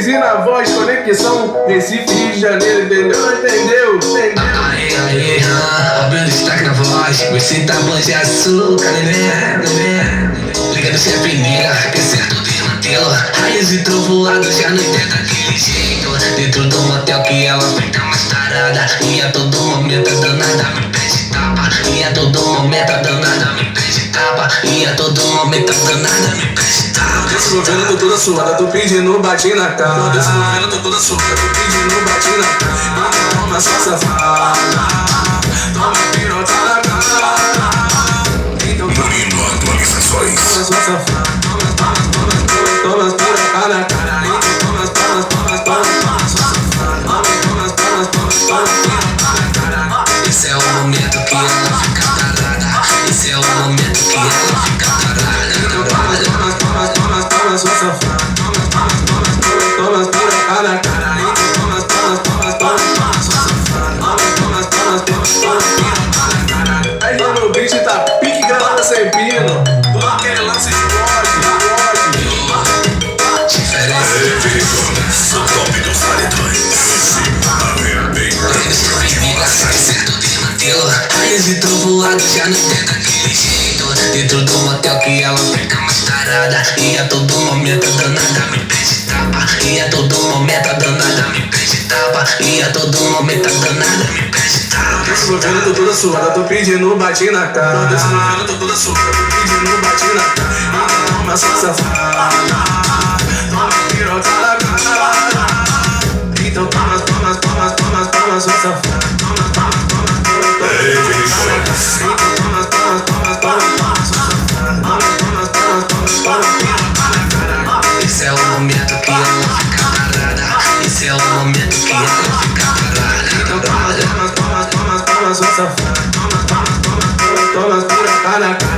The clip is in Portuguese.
e na voz, conexão Recife, Rio de Janeiro, entendeu? Entendeu? Aí, abriu o destaque na voz. Você tá bom de açúcar, neném. Liga no chefe, nega, que é certo de mantê-lo. Raios e trovoados, já não entendo daquele jeito. Dentro do motel que ela fica mais tarada. E a todo momento a danada me pede tapa. E a todo momento a danada me pede tapa. E a todo momento a danada me pede tapa. Desce no vendo, tô toda suada, tô pedindo, bate na cara. Desce no vendo, tô toda suada, tô pedindo, bate na cara. Toma sua safada, toma pirota na cara. Então Menino, atualizações. toma sua safada, toma pirota na cara. Toma sua safada, toma pirota na cara. Esse é o momento que ela fica tarada. Esse é o momento que ela fica tarada. Toma sua safada, toma pirota na cara. Toma sua safada, toma pirota na cara. Aí no beat tá pique granada sem pino. Todo aquele lance de ódio. Diferença. O top dos paredões. Raios e trovoados, já não tem daquele jeito. Dentro do motel que ela fica mais tarada. E a todo momento a danada me pede tapa. E a todo momento a danada me pede tapa. E a todo momento a danada me pede tapa. Desce no vendo, tô toda suada, tô pedindo, bate na cara. Desce no vendo, tô toda suada, tô pedindo, bate na cara. Toma sua safada, toma pirota na cara. Então toma sua safada, toma esse é o momento que ela fica parada. Esse é o momento que ela fica parada. toma sua safada, toma pirota na cara.